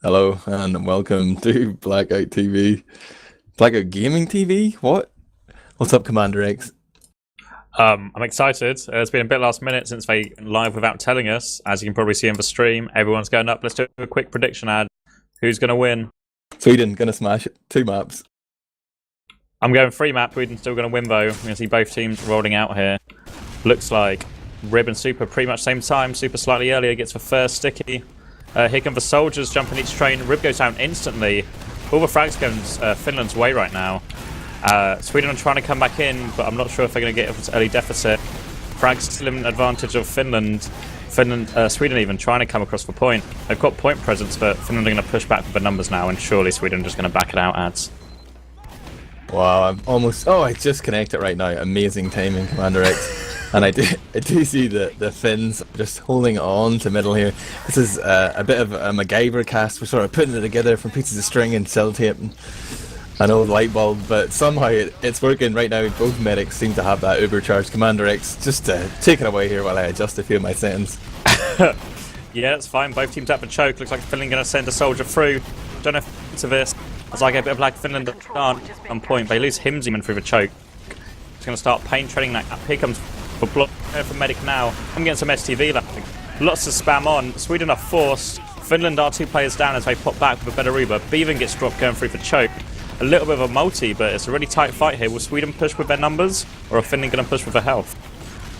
Hello and welcome to Blackout TV. Blackout Gaming TV? What? What's up, CommanderX? I'm excited. It's been a bit last minute since they live without telling us. As you can probably see in the stream, everyone's going up. Let's do a quick prediction ad. Who's going to win? Sweden gonna smash it. 2 maps. I'm going 3 map. Sweden's still going to win though. We're going to see both teams rolling out here. Looks like Rib and Super pretty much same time. Super slightly earlier gets the first sticky. Here come the soldiers jumping each train. Rib goes down instantly. All the frags going Finland's way right now. Sweden are trying to come back in, but I'm not sure if they're going to get this early deficit. Frags still in advantage of Finland. Sweden even trying to come across the point. They've got point presence, but Finland are going to push back with the numbers now, and surely Sweden are just going to back it out, ads. Wow, I'm almost... Oh, I just connected right now. Amazing timing, CommanderX. And I do see the Finns just holding on to middle here. This is a bit of a MacGyver cast. We're sort of putting it together from pieces of string and sellotape and an old light bulb, but somehow it's working right now. Both medics seem to have that uber-charged. CommanderX, just take it away here while I adjust a few of my settings. Yeah, it's fine. Both teams up a choke. Looks like Finland going to send a soldier through. Don't know if it's this. It's like a bit of like Finland aren't on point. They lose Himziman through the choke. It's going to start pain treading that. Here comes the block for medic now. I'm getting some STV left. Lots of spam on. Sweden are forced. Finland are 2 players down as they pop back with a better Uber. Beaven gets dropped going through for choke. A little bit of a multi, but it's a really tight fight here. Will Sweden push with their numbers, or are Finland going to push with their health?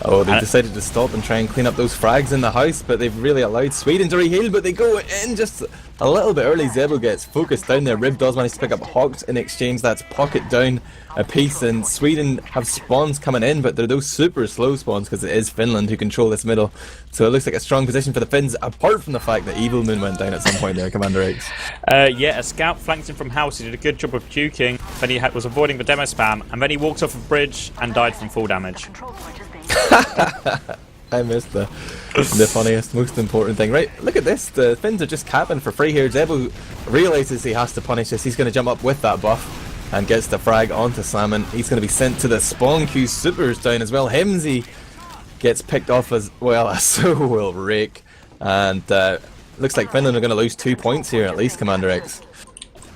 Oh, they decided to stop and try and clean up those frags in the house, but they've really allowed Sweden to reheal, but they go in just a little bit early. Zebo gets focused down there. Rib does manage to pick up Hawks in exchange. That's pocket down a piece, and Sweden have spawns coming in, but they're those super slow spawns because it is Finland who control this middle. So it looks like a strong position for the Finns, apart from the fact that Evil Moon went down at some point there, CommanderX. Yeah, a scout flanked him from house. He did a good job of juking, then he was avoiding the demo spam, and then he walked off a bridge and died from full damage. I missed the funniest, most important thing. Right, look at this. The Finns are just capping for free here. Zebo realizes he has to punish this. He's going to jump up with that buff and gets the frag onto Salmon. He's going to be sent to the spawn queue. Super's down as well. Himsy gets picked off as well. So will Rake. And looks like Finland are going to lose 2 points here at least, CommanderX.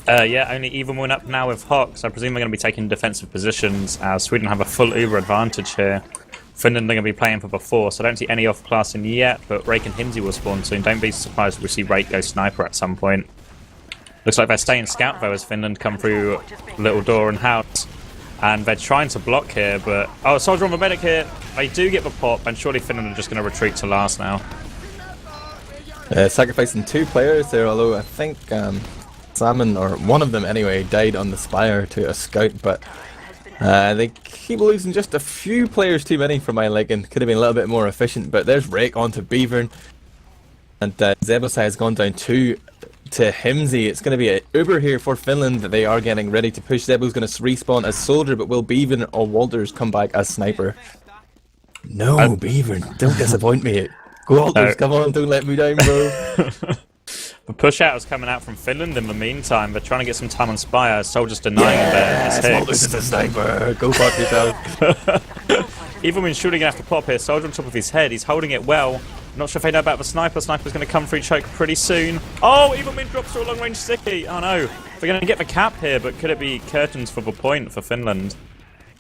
Yeah, only even one up now with Hawks. I presume they're going to be taking defensive positions. Sweden have a full Uber advantage here. Finland are going to be playing for the 4, so I don't see any off-classing yet, but Rake and Himsy will spawn soon. Don't be surprised if we see Rake go sniper at some point. Looks like they're staying scout though as Finland come through little door and house. And they're trying to block here, but... Oh, soldier on the medic here. They do get the pop, and surely Finland are just going to retreat to last now. Sacrificing 2 players there, although I think Salmon, or one of them anyway, died on the Spire to a scout, but they keep losing just a few players too many for my liking. Could have been a little bit more efficient, but there's Rake onto Beavern, and Zebosai has gone down 2 to Himsy. It's going to be an Uber here for Finland. They are getting ready to push. Zebo's going to respawn as soldier, but will Beavern or Walters come back as sniper? No, Beavern, don't disappoint me. Walters, come on, don't let me down, bro. The push out is coming out from Finland in the meantime. They're trying to get some time on Spire. Soldiers denying it there. Walters is a sniper. Go fuck yourself. Even when surely going to have to pop here. Soldier on top of his head. He's holding it well. Not sure if they know about the sniper. Sniper's going to come through choke pretty soon. Oh, Evilmin drops through a long range sticky. Oh no. They're going to get the cap here, but could it be curtains for the point for Finland?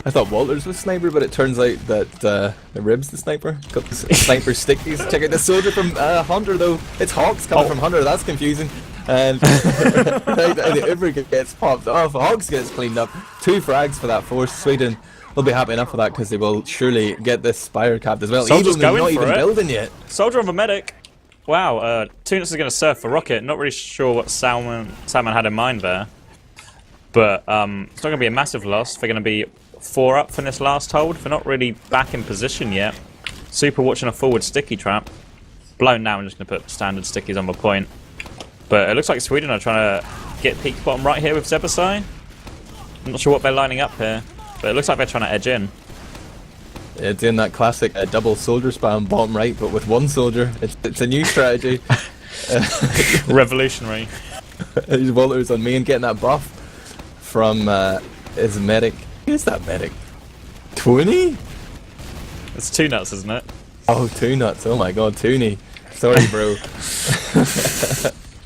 I thought Walters was sniper, but it turns out that the Rib's the sniper. Got the sniper stickies. Check out the soldier from Hunter though. It's Hawks coming from Hunter. That's confusing. And the Uber gets popped off. Hawks gets cleaned up. 2 frags for that force. Sweden will be happy enough for that because they will surely get this Spire capped as well. Soldier's going not for even it. Building yet. Soldier on the medic. Wow. Tunis is going to surf for rocket. Not really sure what Salmon had in mind there. But it's not going to be a massive loss. They're going to be 4 up from this last hold. They're not really back in position yet. Super watching a forward sticky trap. Blown now. I'm just going to put standard stickies on the point. But it looks like Sweden are trying to get peak bottom right here with Zebosai. I'm not sure what they're lining up here, but it looks like they're trying to edge in. Yeah, doing that classic double soldier spam bottom right, but with 1 soldier. It's a new strategy. Revolutionary. His Walters on me and getting that buff from his medic. Who's that medic? 20? It's 2 nuts, isn't it? Oh, 2 nuts. Oh my god, Tooney. Sorry, bro.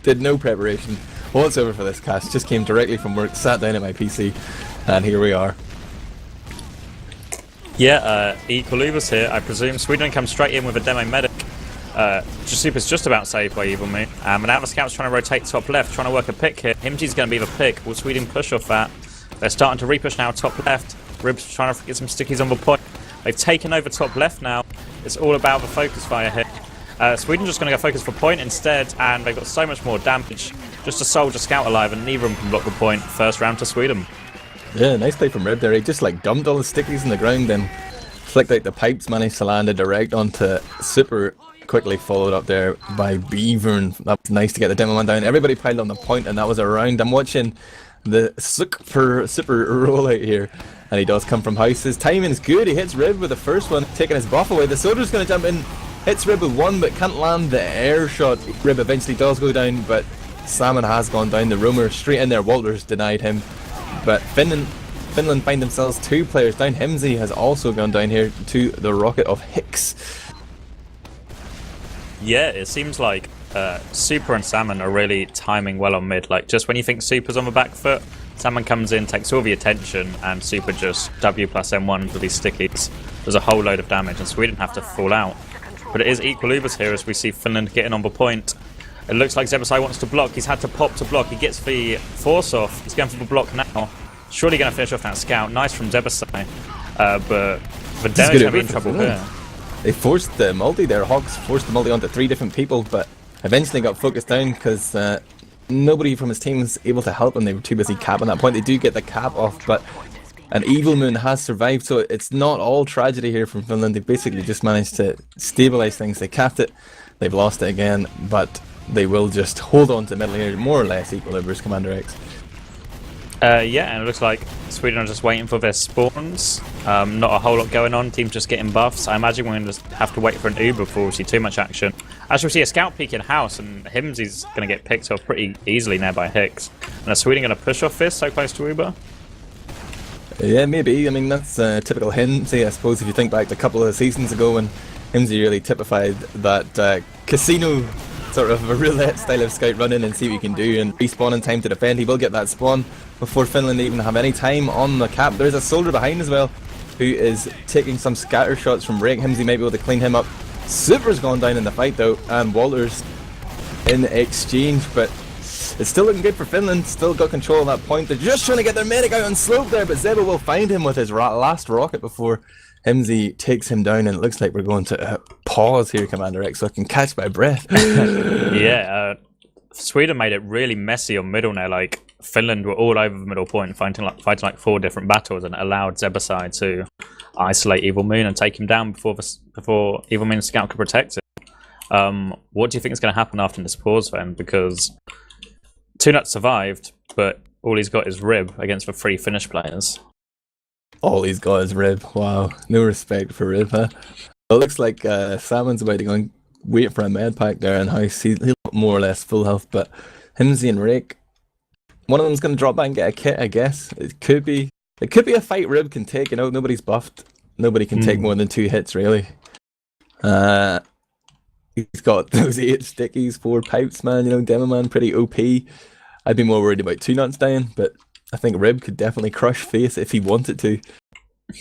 Did no preparation whatsoever for this cast. Just came directly from work, sat down at my PC, and here we are. Yeah, Equalubus here. I presume Sweden comes straight in with a demo medic. Super's just about saved by Evil Moon. And now the scout's trying to rotate top left, trying to work a pick here. Himji's going to be the pick. Will Sweden push off that? They're starting to repush now top left. Rib's trying to get some stickies on the point. They've taken over top left now. It's all about the focus fire here. Sweden just going to go focus for point instead, and they've got so much more damage. Just a soldier scout alive, and neither of them can block the point. First round to Sweden. Yeah, nice play from Rib there. He just like dumped all the stickies in the ground, then flicked out the pipes, managed to land a direct onto Super. Quickly followed up there by Beaver, and that was nice to get the demo man down. Everybody piled on the point, and that was a round. I'm watching the super rollout here, and he does come from house. His timing's good. He hits Rib with the first one, taking his buff away. The soldier's going to jump in, hits Rib with one, but can't land the air shot. Rib eventually does go down, but Salmon has gone down. The roamer straight in there. Walters denied him, but Finland find themselves 2 players down. Himsey has also gone down here to the rocket of Hicks. Yeah, it seems like Super and Salmon are really timing well on mid. Like, just when you think Super's on the back foot, Salmon comes in, takes all the attention, and Super just W plus M1 with these stickies. There's a whole load of damage, and Sweden have to fall out. But it is Equalubus here as we see Finland getting on the point. It looks like Zebasai wants to block. He's had to pop to block. He gets the force off. He's going for the block now. Surely going to finish off that scout. Nice from Zebasai. But the damage have been in trouble here. They forced the multi there. Hogs forced the multi onto 3 different people, but eventually got focused down because nobody from his team was able to help him. They were too busy capping that point. They do get the cap off, but an Evil Moon has survived, so it's not all tragedy here from Finland. They basically just managed to stabilize things. They capped it, they've lost it again, but they will just hold on to middle here, more or less Equalibus CommanderX. Yeah, and it looks like Sweden are just waiting for their spawns. Not a whole lot going on. Team's just getting buffs. I imagine we're going to have to wait for an Uber before we see too much action. As we see a scout peek in house, and Himsy's going to get picked off pretty easily now by Hicks. And are Sweden going to push off this so close to Uber? Yeah, maybe. I mean, that's typical Himsy, I suppose, if you think back to a couple of seasons ago when Himsy really typified that casino sort of a roulette style of scout, run in and see what you can do and respawn in time to defend. He will get that spawn before Finland even have any time on the cap. There's a soldier behind as well who is taking some scatter shots from Rake. Himsy might be able to clean him up. Super's gone down in the fight though, and Walters in exchange, but it's still looking good for Finland. Still got control of that point. They're just trying to get their medic out on slope there, but Zeba will find him with his last rocket before Himsy takes him down, and it looks like we're going to pause here, CommanderX, so I can catch my breath. Yeah, Sweden made it really messy on middle now. Like, Finland were all over the middle point, fighting like 4 different battles, and it allowed Zebasai to isolate Evil Moon and take him down before Evil Moon's scout could protect him. What do you think is going to happen after this pause then? Because 2Nuts survived, but all he's got is Rib against the 3 Finnish players. All he's got is Rib. Wow, no respect for Rib, huh? It looks like Salmon's about to go and wait for a med pack there in house. He's more or less full health, but Himsy and Rake, one of them's going to drop back and get a kit, I guess. It could be a fight Rib can take. You know, nobody's buffed. Nobody can take more than 2 hits, really. He's got those 8 stickies, 4 pipes, man. You know, Demo Man, pretty OP. I'd be more worried about 2Nuts dying, but I think Rib could definitely crush Face if he wanted to.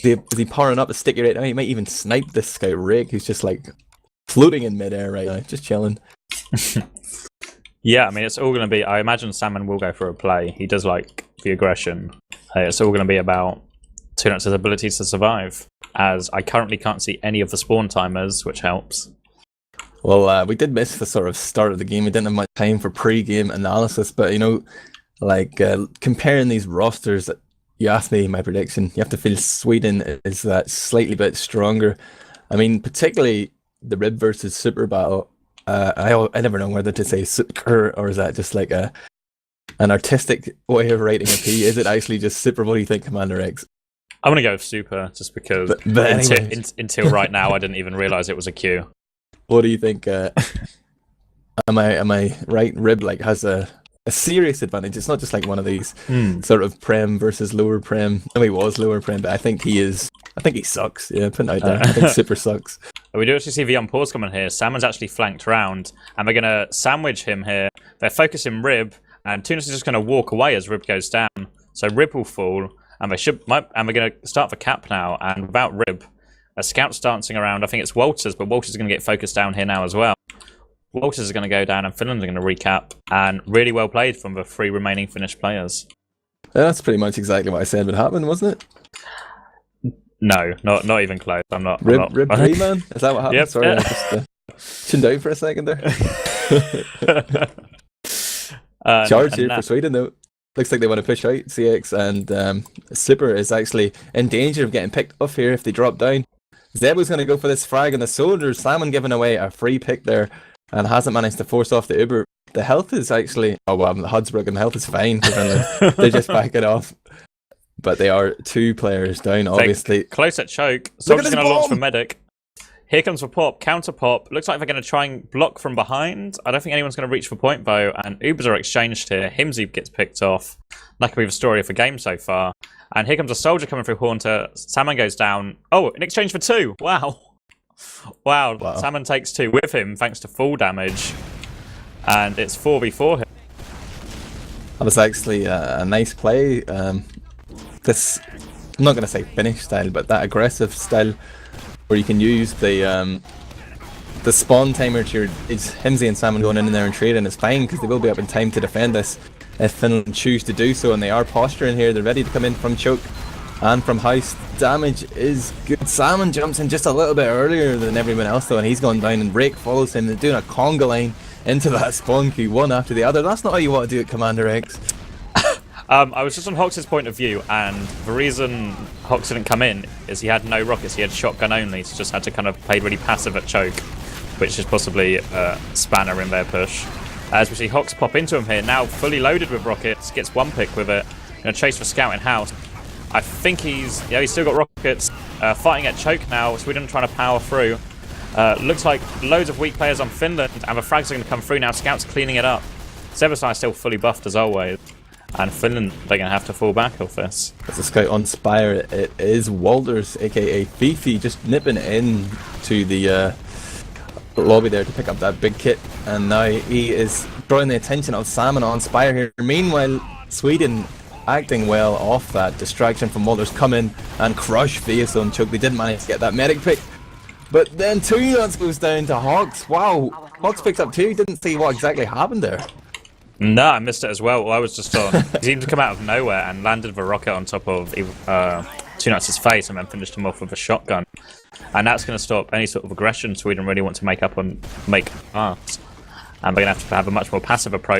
Is he powering up a sticky right now? He might even snipe this scout Rake, who's just like floating in midair right now, just chilling. Yeah, I mean, it's all going to be... I imagine Salmon will go for a play. He does like the aggression. It's all going to be about 2Nuts' ability to survive, as I currently can't see any of the spawn timers, which helps. Well, we did miss the sort of start of the game. We didn't have much time for pre-game analysis, but you know, like comparing these rosters, you asked me my prediction. You have to feel Sweden is that slightly bit stronger. I mean, particularly the Rib versus Super battle. I never know whether to say Super or is that just like an artistic way of writing a P. Is it actually just Super? What do you think, CommanderX? I'm gonna go with Super just because but until right now I didn't even realize it was a Q. What do you think? Am I right? Rib like has a serious advantage. It's not just like one of these sort of Prem versus lower Prem. I mean, he was lower Prem, but I think he sucks. Yeah, putting it out there. I think Super sucks. We do actually see the on pause coming here. Salmon's actually flanked round, and we're going to sandwich him here. They're focusing Rib, and Tunis is just going to walk away as Rib goes down. So Rib will fall, and we're going to start the cap now. And without Rib, a scout's dancing around. I think it's Walters, but Walters is going to get focused down here now as well. Walters is going to go down, and Finland are going to recap. And really well played from the 3 remaining Finnish players. Yeah, that's pretty much exactly what I said would happen, wasn't it? No, not even close. I'm not. Rib 3, man? Is that what happened? Yep. Sorry, I just tuned out for a second there. Charge here for Sweden, though. Looks like they want to push out CX, and Super is actually in danger of getting picked off here if they drop down. Zebo's going to go for this frag on the soldiers. Salmon giving away a free pick there and hasn't managed to force off the Uber. The health is actually... Oh, well, the HUD's broken. The health is fine for Finland. They just back it off. But they are 2 players down, obviously. Close at choke. Soldier's going to launch for medic. Here comes the pop. Counter pop. Looks like they're going to try and block from behind. I don't think anyone's going to reach for point, though. And Ubers are exchanged here. Himsy gets picked off. That could be the story of the game so far. And here comes a soldier coming through Haunter. Salmon goes down. Oh, in exchange for 2. Wow. Wow. Salmon takes 2 with him, thanks to full damage. And it's 4v4 here. That was actually a nice play. This, I'm not going to say Finnish style, but that aggressive style where you can use the spawn timer to it's Himsy and Salmon going in there and trading is fine because they will be up in time to defend this if Finland choose to do so, and they are posturing here. They're ready to come in from choke and from house. Damage is good. Salmon jumps in just a little bit earlier than everyone else though, and he's gone down, and Rake follows him. They're doing a conga line into that spawn queue one after the other. That's not how you want to do it, CommanderX. I was just on Hox's point of view, and the reason Hox didn't come in is he had no rockets, he had shotgun only, so just had to kind of play really passive at choke, which is possibly a spanner in their push. As we see Hox pop into him here, now fully loaded with rockets, gets 1 pick with it, gonna chase for scout in house. I think he's still got rockets, fighting at choke now, Sweden trying to power through. Looks like loads of weak players on Finland, and the frags are gonna come through now, Scout's cleaning it up. Seversai still fully buffed as always. And Finland, they're going to have to fall back off this. As a scout on Spire, it is Walters, aka Fifi, just nipping in to the lobby there to pick up that big kit. And now he is drawing the attention of Salmon on Spire here. Meanwhile, Sweden acting well off that distraction from Walters, come in and crush face on choke. They didn't manage to get that medic pick. But then 2 units goes down to Hox. Wow, Hox picks up 2. Didn't see what exactly happened there. No, I missed it as well. I was just on. He seemed to come out of nowhere and landed the rocket on top of Tunatz's face and then finished him off with a shotgun. And that's going to stop any sort of aggression Sweden really want to make art. And they're going to have a much more passive approach.